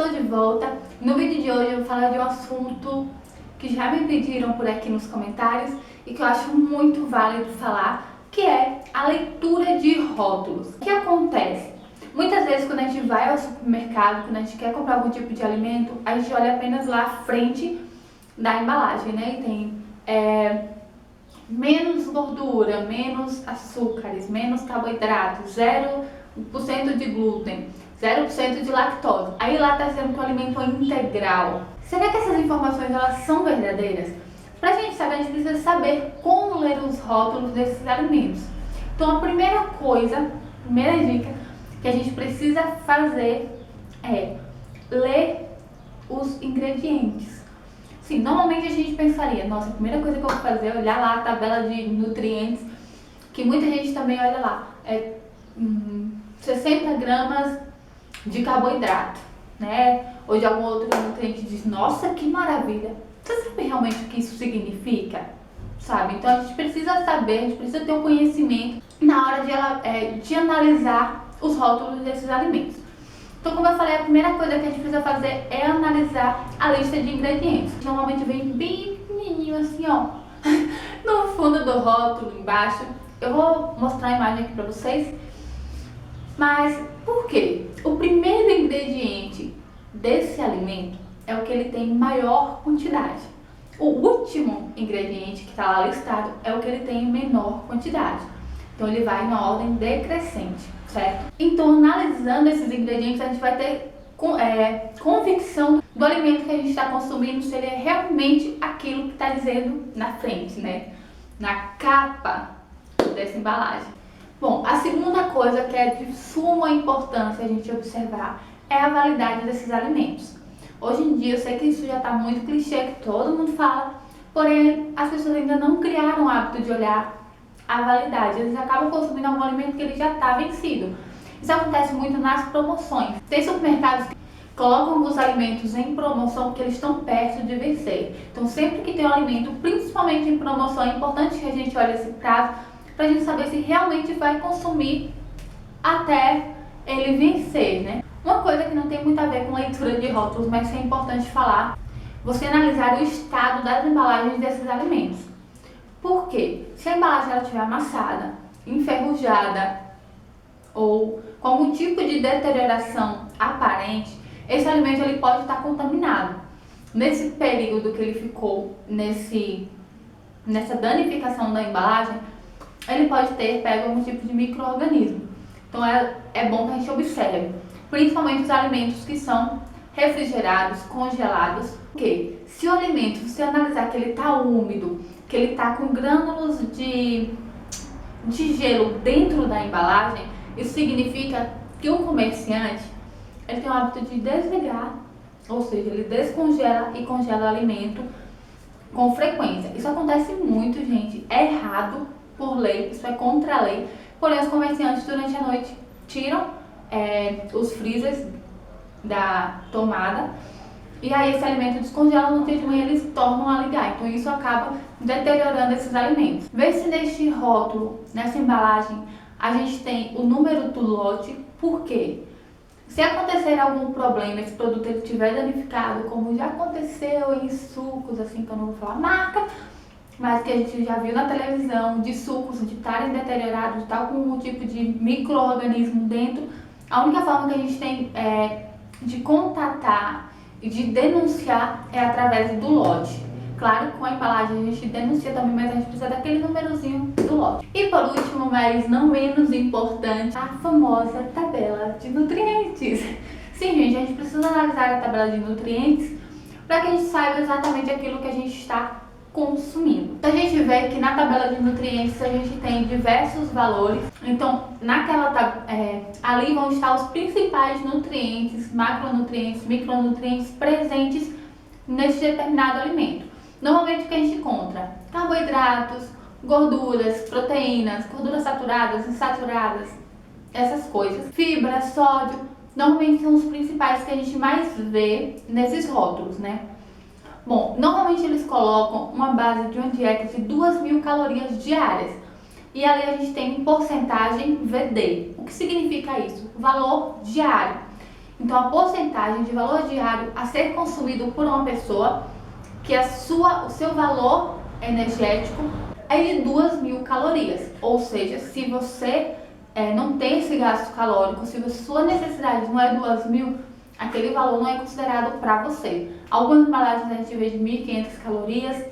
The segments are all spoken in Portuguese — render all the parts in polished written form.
estou de volta. No vídeo de hoje eu vou falar de um assunto que já me pediram por aqui nos comentários e que eu acho muito válido falar, que é a leitura de rótulos. O que acontece? Muitas vezes quando a gente vai ao supermercado, quando a gente quer comprar algum tipo de alimento, a gente olha apenas lá à frente da embalagem, né? E tem menos gordura, menos açúcares, menos carboidratos, 0% de glúten, 0% de lactose. Aí lá está dizendo que o alimento é integral. Será que essas informações elas são verdadeiras? Para a gente saber, a gente precisa saber como ler os rótulos desses alimentos. Então a primeira coisa, primeira dica que a gente precisa fazer é ler os ingredientes. Sim, normalmente a gente pensaria, nossa, a primeira coisa que eu vou fazer é olhar lá a tabela de nutrientes, que muita gente também olha lá, 60 gramas de carboidrato, né? Ou de algum outro nutriente, diz, nossa, que maravilha. Você sabe realmente o que isso significa? Sabe? Então a gente precisa saber, a gente precisa ter o conhecimento na hora de analisar os rótulos desses alimentos. Então, como eu falei, a primeira coisa que a gente precisa fazer é analisar a lista de ingredientes. Normalmente vem bem pequenininho assim, ó, no fundo do rótulo, embaixo. Eu vou mostrar a imagem aqui pra vocês. Mas por quê? O primeiro ingrediente desse alimento é o que ele tem maior quantidade. O último ingrediente que está lá listado é o que ele tem menor quantidade. Então ele vai na ordem decrescente, certo? Então, analisando esses ingredientes, a gente vai ter convicção do alimento que a gente está consumindo, se ele é realmente aquilo que está dizendo na frente, né? Na capa dessa embalagem. Bom, a segunda coisa que é de suma importância a gente observar é a validade desses alimentos. Hoje em dia, eu sei que isso já está muito clichê, que todo mundo fala, porém as pessoas ainda não criaram o hábito de olhar a validade. Eles acabam consumindo algum alimento que ele já está vencido. Isso acontece muito nas promoções. Tem supermercados que colocam os alimentos em promoção porque eles estão perto de vencer. Então, sempre que tem um alimento, principalmente em promoção, é importante que a gente olhe esse prazo para a gente saber se realmente vai consumir até ele vencer, né? Uma coisa que não tem muito a ver com leitura de rótulos, mas que é importante falar, você analisar o estado das embalagens desses alimentos. Por quê? Se a embalagem ela estiver amassada, enferrujada ou com algum tipo de deterioração aparente, esse alimento ele pode estar contaminado. Nesse período que ele ficou nessa danificação da embalagem, ele pode ter pego algum tipo de micro-organismo. Então é bom que a gente observe, principalmente os alimentos que são refrigerados, congelados. Porque se o alimento, se você analisar que ele está úmido, que ele está com grânulos de gelo dentro da embalagem, isso significa que o comerciante ele tem o hábito de desligar, ou seja, ele descongela e congela o alimento com frequência. Isso acontece muito, gente, é errado por lei, isso é contra a lei, porém os comerciantes durante a noite tiram os freezers da tomada e aí esse alimento descongela, no dia de manhã eles tornam a ligar, então isso acaba deteriorando esses alimentos. Vê se neste rótulo, nessa embalagem, a gente tem o número do lote. Por quê? Se acontecer algum problema, esse produto ele estiver danificado, como já aconteceu em sucos, assim, que eu não vou falar marca, mas que a gente já viu na televisão, de sucos de estarem deteriorados, de estar com um tipo de micro-organismo dentro, a única forma que a gente tem de contatar e de denunciar é através do lote. Claro que com a embalagem a gente denuncia também, mas a gente precisa daquele númerozinho do lote. E por último, mas não menos importante, a famosa tabela de nutrientes. Sim, gente, a gente precisa analisar a tabela de nutrientes para que a gente saiba exatamente aquilo que a gente está consumindo. Então a gente vê que na tabela de nutrientes a gente tem diversos valores. Então ali vão estar os principais nutrientes, macronutrientes, micronutrientes presentes nesse determinado alimento. Normalmente o que a gente encontra? Carboidratos, gorduras, proteínas, gorduras saturadas, insaturadas, essas coisas. Fibra, sódio, normalmente são os principais que a gente mais vê nesses rótulos, né? Bom, normalmente eles colocam uma base de uma dieta de 2.000 calorias diárias. E ali a gente tem porcentagem VD. O que significa isso? Valor diário. Então a porcentagem de valor diário a ser consumido por uma pessoa, que o seu valor energético é de 2.000 calorias. Ou seja, se você não tem esse gasto calórico, se a sua necessidade não é 2.000, aquele valor não é considerado para você. Algumas embalagens a gente vê de 1.500 calorias,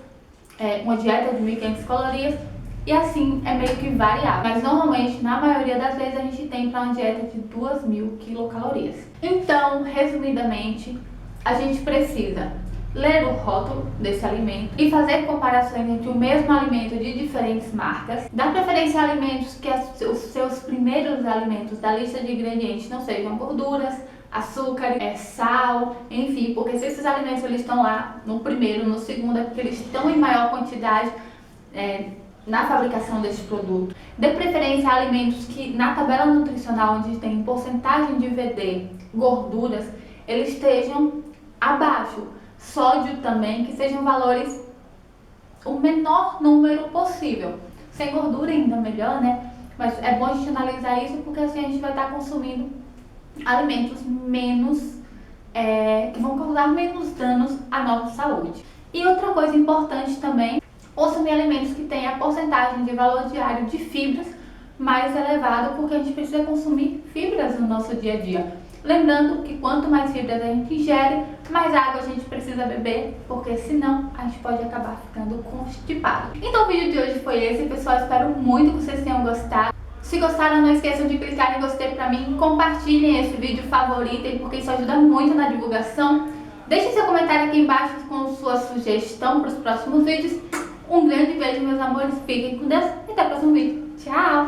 uma dieta de 1.500 calorias, e assim é meio que variável. Mas normalmente, na maioria das vezes, a gente tem para uma dieta de 2.000 quilocalorias. Então, resumidamente, a gente precisa ler o rótulo desse alimento e fazer comparações entre o mesmo alimento de diferentes marcas. Dar preferência a alimentos que os seus primeiros alimentos da lista de ingredientes não sejam gorduras, açúcar, sal, enfim, porque se esses alimentos eles estão lá no primeiro, no segundo, é porque eles estão em maior quantidade na fabricação desse produto. Dê preferência a alimentos que na tabela nutricional, onde tem porcentagem de VD, gorduras, eles estejam abaixo. Sódio também, que sejam valores o menor número possível. Sem gordura ainda melhor, né? Mas é bom a gente analisar isso, porque assim a gente vai estar consumindo alimentos que vão causar menos danos à nossa saúde. E outra coisa importante também, consumir alimentos que tenham a porcentagem de valor diário de fibras mais elevado, porque a gente precisa consumir fibras no nosso dia a dia. Lembrando que quanto mais fibras a gente ingere, mais água a gente precisa beber, porque senão a gente pode acabar ficando constipado. Então o vídeo de hoje foi esse, pessoal. Espero muito que vocês tenham gostado. Se gostaram, não esqueçam de clicar em gostei pra mim, compartilhem esse vídeo, favoritem, porque isso ajuda muito na divulgação. Deixe seu comentário aqui embaixo com sua sugestão para os próximos vídeos. Um grande beijo, meus amores, fiquem com Deus e até o próximo vídeo. Tchau!